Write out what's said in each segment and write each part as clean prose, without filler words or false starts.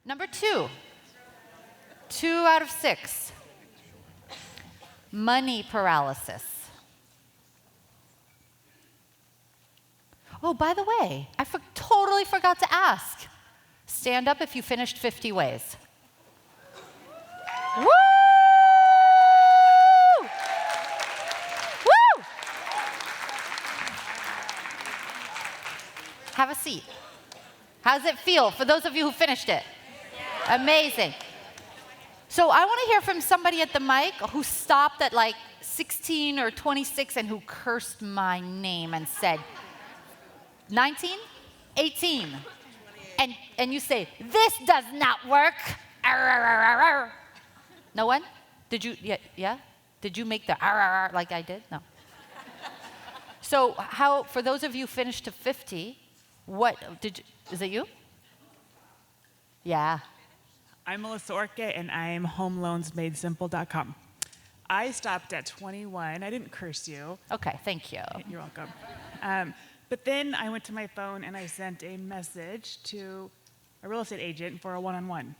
Number 2. 2 out of 6. Money paralysis. Oh, by the way, I totally forgot to ask. Stand up if you finished 50 ways. Woo! Woo! Have a seat. How does it feel for those of you who finished it? Yeah. Amazing. So I want to hear from somebody at the mic who stopped at like 16 or 26 and who cursed my name and said, 19? 18. And you say, this does not work. Arr, arr, arr, arr. No one? Did you, yeah? Did you make the arr, arr, arr like I did? No. So how, for those of you who finished to 50, is it you? Yeah. I'm Melissa Orke, and I'm homeloansmadesimple.com. I stopped at 21. I didn't curse you. Okay, thank you. You're welcome. But then I went to my phone and I sent a message to a real estate agent for a one-on-one.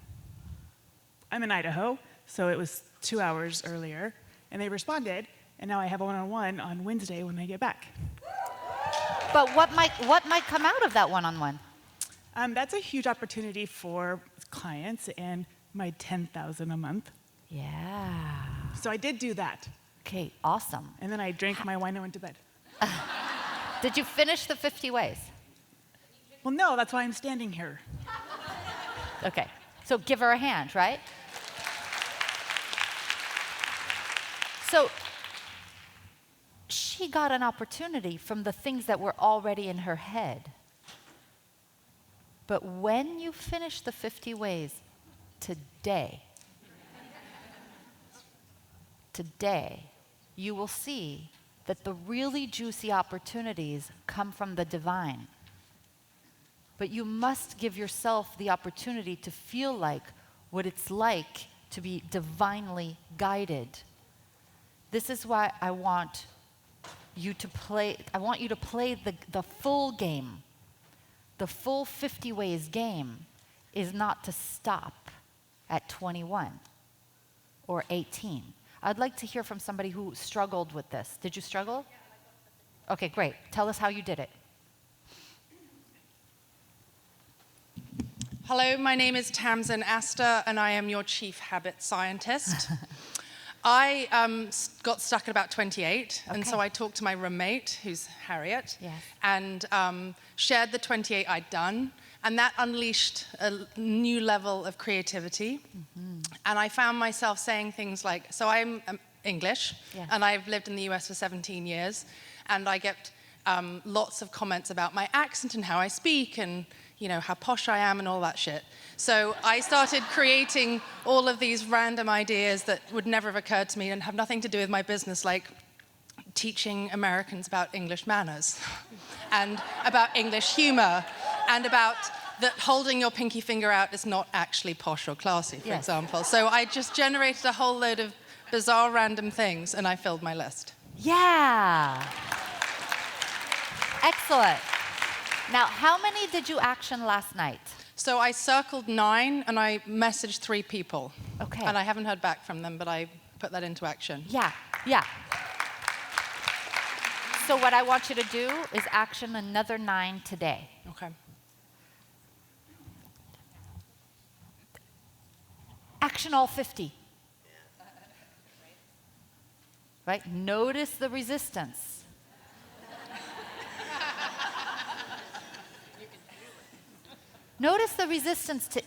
I'm in Idaho, so it was 2 hours earlier, and they responded, and now I have a one-on-one on Wednesday when I get back. But what might come out of that one-on-one? That's a huge opportunity for clients and my $10,000 a month. Yeah. So I did do that. Okay, awesome. And then I drank my wine and went to bed. Did you finish the 50 ways? Well, no, that's why I'm standing here. Okay, so give her a hand, right? So she got an opportunity from the things that were already in her head. But when you finish the 50 ways today, you will see that the really juicy opportunities come from the divine. But you must give yourself the opportunity to feel like what it's like to be divinely guided. This is why I want you to play the full game. The full 50 ways game is not to stop at 21 or 18. I'd like to hear from somebody who struggled with this. Did you struggle? Yeah. Okay, great. Tell us how you did it. Hello, my name is Tamsin Astor, and I am your chief habit scientist. I got stuck at about 28, and so I talked to my roommate, who's Harriet, and shared the 28 I'd done, and that unleashed a new level of creativity. And I found myself saying things like, so I'm English, and I've lived in the US for 17 years, and I get lots of comments about my accent and how I speak, and how posh I am and all that shit. So I started creating all of these random ideas that would never have occurred to me and have nothing to do with my business, like teaching Americans about English manners and about English humor and about that holding your pinky finger out is not actually posh or classy, for example. So I just generated a whole load of bizarre random things and I filled my list. Yeah. Excellent. Now, how many did you action last night? So I circled 9 and I messaged 3 people. Okay. And I haven't heard back from them, but I put that into action. Yeah. So what I want you to do is action another 9 today. Okay. Action all 50. Right? Notice the resistance. Notice the resistance to,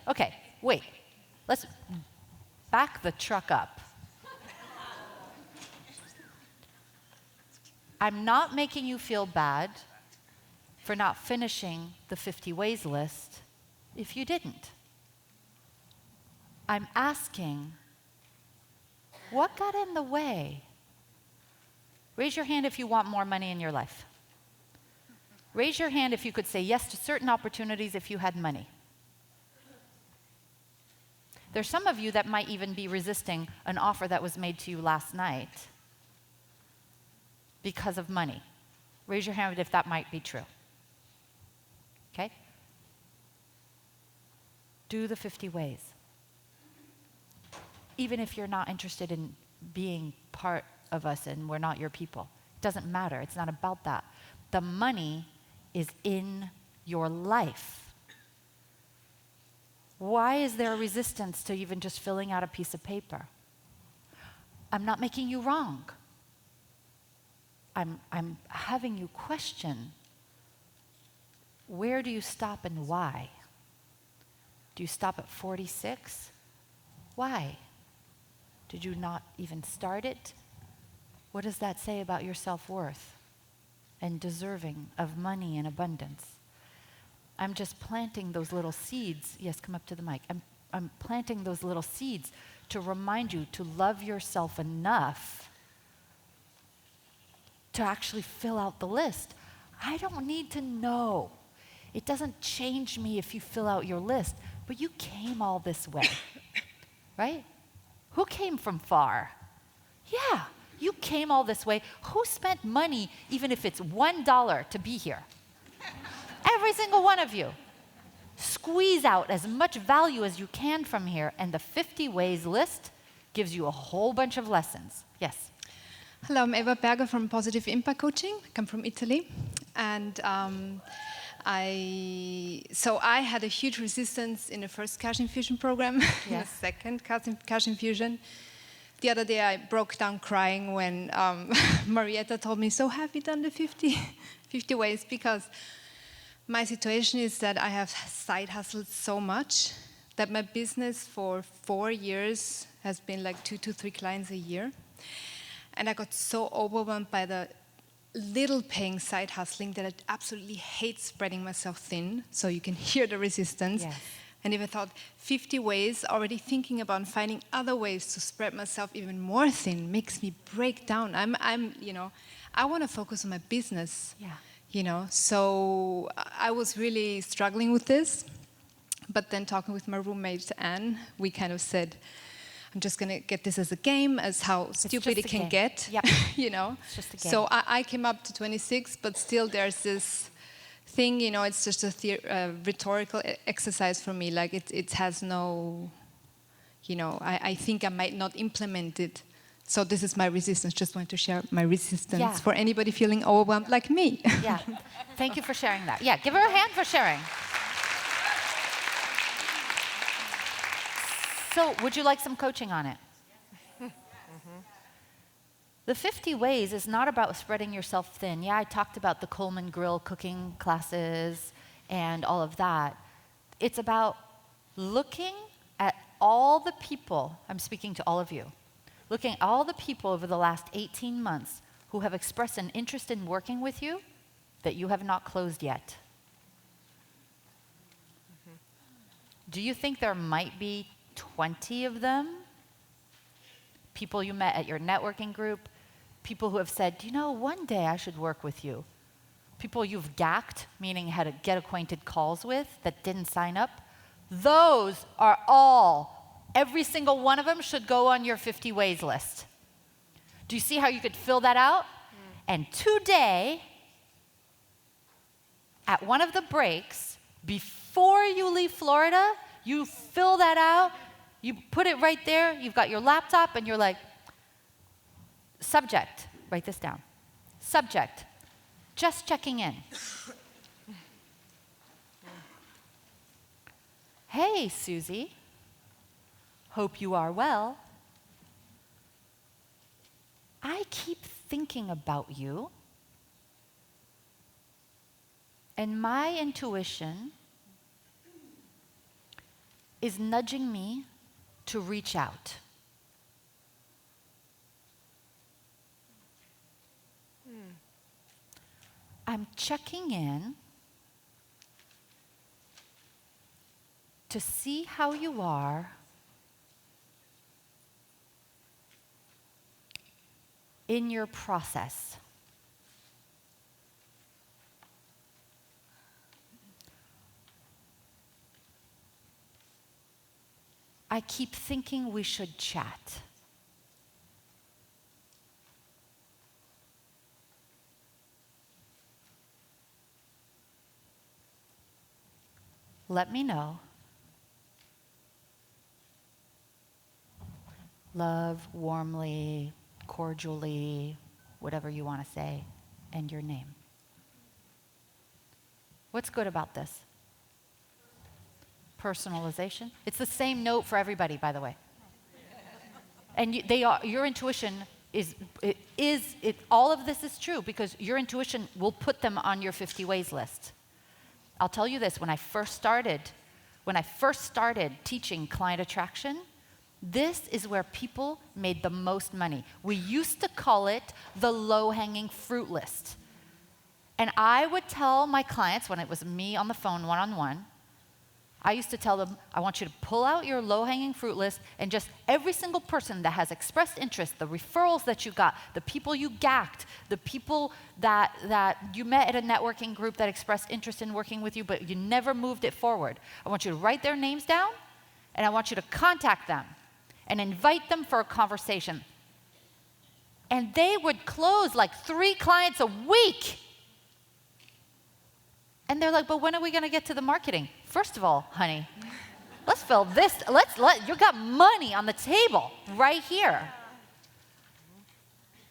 okay, wait. Let's back the truck up. I'm not making you feel bad for not finishing the 50 ways list if you didn't. I'm asking, what got in the way? Raise your hand if you want more money in your life. Raise your hand if you could say yes to certain opportunities if you had money. There's some of you that might even be resisting an offer that was made to you last night because of money. Raise your hand if that might be true. Okay? Do the 50 ways. Even if you're not interested in being part of us and we're not your people. It doesn't matter. It's not about that. The money is in your life. Why is there a resistance to even just filling out a piece of paper? I'm not making you wrong. I'm having you question, where do you stop and why? Do you stop at 46? Why? Did you not even start it? What does that say about your self-worth and deserving of money and abundance? I'm just planting those little seeds. Yes, come up to the mic. I'm planting those little seeds to remind you to love yourself enough to actually fill out the list. I don't need to know. It doesn't change me if you fill out your list, but you came all this way, right? Who came from far? Yeah, you came all this way. Who spent money, even if it's $1 to be here? Every single one of you. Squeeze out as much value as you can from here, and the 50 ways list gives you a whole bunch of lessons. Yes? Hello, I'm Eva Berger from Positive Impact Coaching. I come from Italy. And I had a huge resistance in the first cash infusion program, in the second cash infusion. The other day I broke down crying when Marietta told me, so have you done the 50 ways? Because my situation is that I have side hustled so much that my business for 4 years has been like 2 to 3 clients a year. And I got so overwhelmed by the little paying side hustling that I absolutely hate spreading myself thin, so you can hear the resistance. Yes. And if I thought 50 ways, already thinking about finding other ways to spread myself even more thin makes me break down. I want to focus on my business. Yeah. So I was really struggling with this. But then talking with my roommate, Anne, we kind of said, I'm just going to get this as a game, as how stupid it can get. Yep. It's just a game. So I came up to 26, but still there's this thing, it's just a rhetorical exercise for me. Like it has no, I think I might not implement it. So this is my resistance. Just wanted to share my resistance for anybody feeling overwhelmed like me. Yeah. Thank you for sharing that. Yeah, give her a hand for sharing. So, would you like some coaching on it? The 50 ways is not about spreading yourself thin. Yeah, I talked about the Coleman Grill cooking classes and all of that. It's about looking at all the people, I'm speaking to all of you, looking at all the people over the last 18 months who have expressed an interest in working with you that you have not closed yet. Do you think there might be 20 of them? People you met at your networking group, people who have said, one day I should work with you. People you've gacked, meaning had to get acquainted calls with that didn't sign up. Those are all, every single one of them should go on your 50 ways list. Do you see how you could fill that out? And today, at one of the breaks, before you leave Florida, you fill that out, you put it right there, you've got your laptop, and you're like, subject, write this down. Subject, just checking in. Hey, Susie, hope you are well. I keep thinking about you, and my intuition is nudging me to reach out. I'm checking in to see how you are in your process. I keep thinking we should chat. Let me know love, warmly, cordially, whatever you want to say, and your name. What's good about this? Personalization. It's the same note for everybody, by the way. And your intuition all of this is true because your intuition will put them on your 50 ways list. I'll tell you this, when I first started teaching client attraction, this is where people made the most money. We used to call it the low-hanging fruit list. And I would tell my clients, when it was me on the phone one-on-one, I used to tell them, I want you to pull out your low-hanging fruit list and just every single person that has expressed interest, the referrals that you got, the people you gacked, the people that you met at a networking group that expressed interest in working with you, but you never moved it forward. I want you to write their names down, and I want you to contact them and invite them for a conversation. And they would close like 3 clients a week. And they're like, but when are we going to get to the marketing? First of all, honey, let's fill this. You got money on the table right here.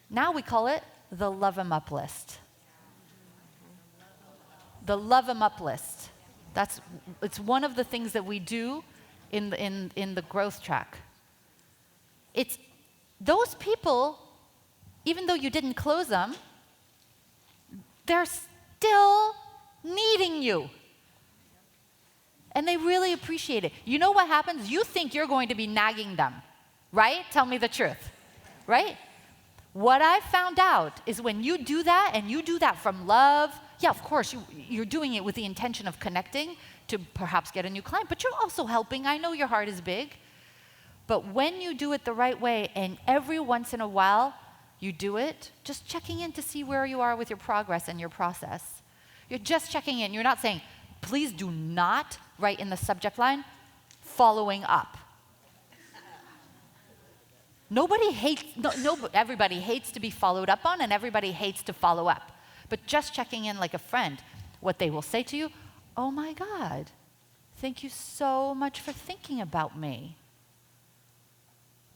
Now we call it the Love 'em Up list. The Love 'em Up list. It's one of the things that we do in the growth track. It's those people, even though you didn't close them, they're still needing you. And they really appreciate it. You know what happens? You think you're going to be nagging them, right? Tell me the truth, right? What I found out is when you do that, and you do that from love, yeah, of course, you're doing it with the intention of connecting to perhaps get a new client, but you're also helping. I know your heart is big. But when you do it the right way, and every once in a while you do it, just checking in to see where you are with your progress and your process. You're just checking in. You're not saying, please do not write in the subject line, following up. Everybody hates to be followed up on, and everybody hates to follow up. But just checking in like a friend, what they will say to you, oh my God, thank you so much for thinking about me.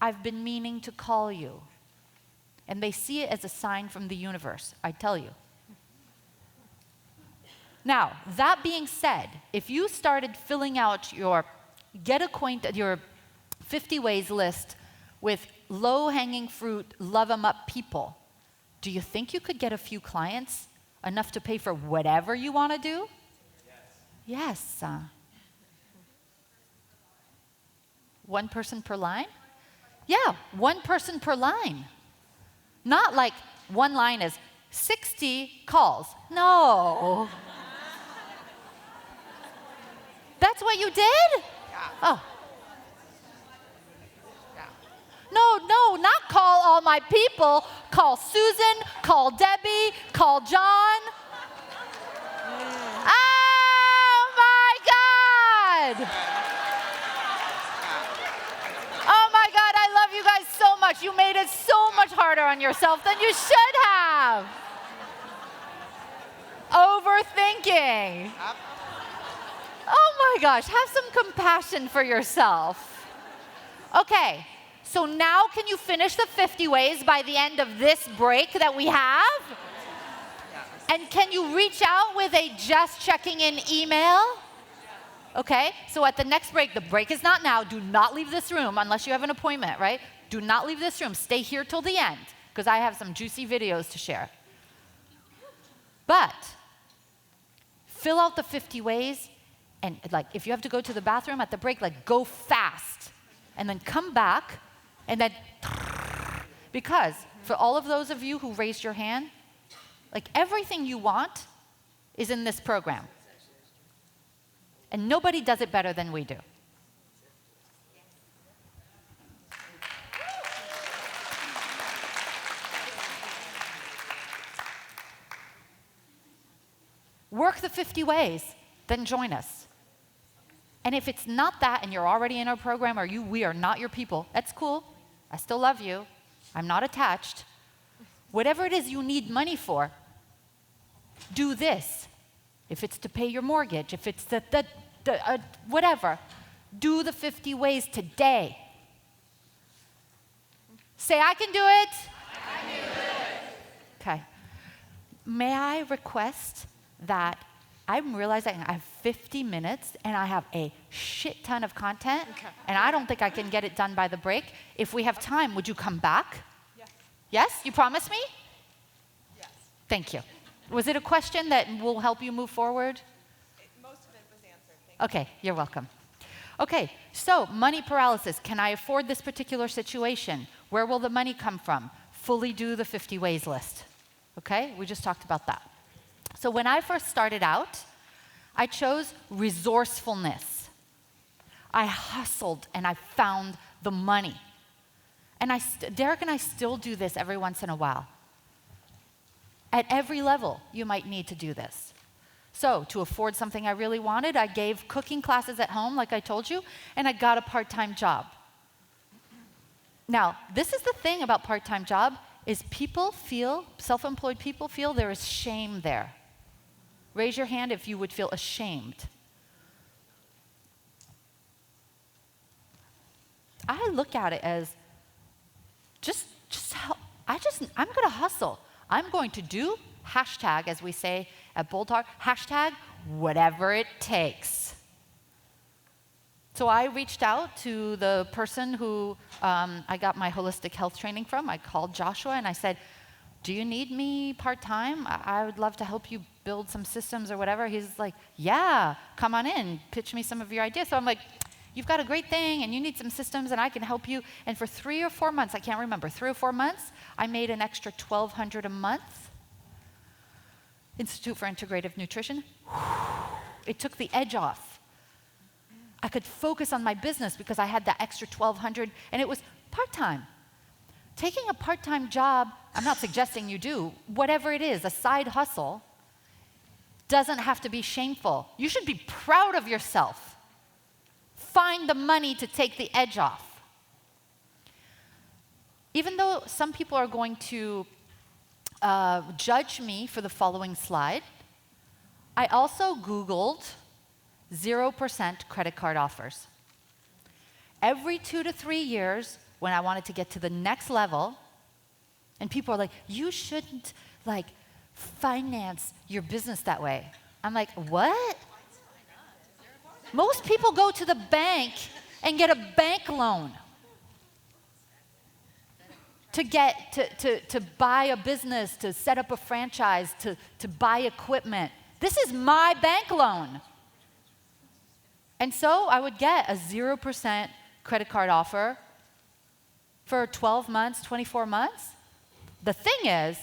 I've been meaning to call you. And they see it as a sign from the universe, I tell you. Now, that being said, if you started filling out your 50 ways list with low-hanging fruit, love 'em up people, do you think you could get a few clients, enough to pay for whatever you want to do? Yes. One person per line? Yeah, one person per line. Not like one line is 60 calls. No. That's what you did? Yeah. Oh. Yeah. No, not call all my people. Call Susan, call Debbie, call John. Oh my God! Oh my God, I love you guys so much. You made it so much harder on yourself than you should have. Overthinking. Oh my gosh, have some compassion for yourself. Okay, so now can you finish the 50 ways by the end of this break that we have? And can you reach out with a just checking in email? Okay, so at the next break, the break is not now. Do not leave this room unless you have an appointment, right? Do not leave this room. Stay here till the end because I have some juicy videos to share. But fill out the 50 ways, and like if you have to go to the bathroom at the break, like go fast and then come back and then, because for all of those of you who raised your hand, like everything you want is in this program. And nobody does it better than we do. Work the 50 ways, then join us. And if it's not that and you're already in our program or we are not your people, that's cool. I still love you. I'm not attached. Whatever it is you need money for, do this. If it's to pay your mortgage, if it's whatever, do the 50 ways today. Say, I can do it. I can do it. Okay. May I request that I'm realizing I have 50 minutes and I have a shit ton of content, and I don't think I can get it done by the break. If we have time, would you come back? Yes. Yes? You promise me? Yes. Thank you. Was it a question that will help you move forward? Most of it was answered. Okay, you're welcome. Okay, so money paralysis. Can I afford this particular situation? Where will the money come from? Fully do the 50 ways list. Okay, we just talked about that. So when I first started out, I chose resourcefulness. I hustled and I found the money. And Derek and I still do this every once in a while. At every level, you might need to do this. So to afford something I really wanted, I gave cooking classes at home, like I told you, and I got a part-time job. Now, this is the thing about part-time job, is people feel, self-employed people feel there is shame there. Raise your hand if you would feel ashamed. I look at it as I'm going to hustle. I'm going to do, hashtag, as we say at Bold Talk, hashtag whatever it takes. So I reached out to the person who I got my holistic health training from. I called Joshua and I said, do you need me part-time? I would love to help you build some systems or whatever. He's like, yeah, come on in, pitch me some of your ideas. So I'm like, you've got a great thing and you need some systems and I can help you. And for 3 or 4 months, I can't remember, 3 or 4 months, I made an extra $1,200 a month. Institute for Integrative Nutrition. It took the edge off. I could focus on my business because I had that extra $1,200 and it was part-time. Taking a part-time job, I'm not suggesting you do, whatever it is, a side hustle, doesn't have to be shameful. You should be proud of yourself. Find the money to take the edge off. Even though some people are going to judge me for the following slide, I also Googled 0% credit card offers. Every 2 to 3 years, when I wanted to get to the next level, and people are like, you shouldn't finance your business that way. I'm like, what? Most people go to the bank and get a bank loan to buy a business, to set up a franchise, to buy equipment. This is my bank loan. And so I would get a 0% credit card offer for 12 months, 24 months. The thing is,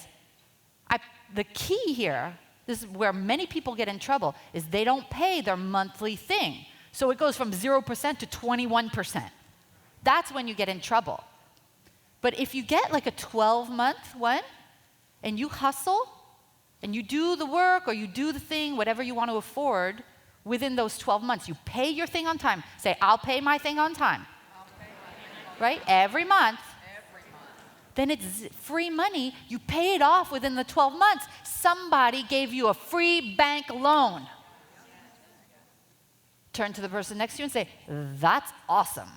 the key here, this is where many people get in trouble, is they don't pay their monthly thing. So it goes from 0% to 21%. That's when you get in trouble. But if you get like a 12-month one, and you hustle, and you do the work, or you do the thing, whatever you want to afford, within those 12 months, you pay your thing on time. Say, I'll pay my thing on time. Right? Every month. Then it's free money. You pay it off within the 12 months. Somebody gave you a free bank loan. Turn to the person next to you and say, that's awesome.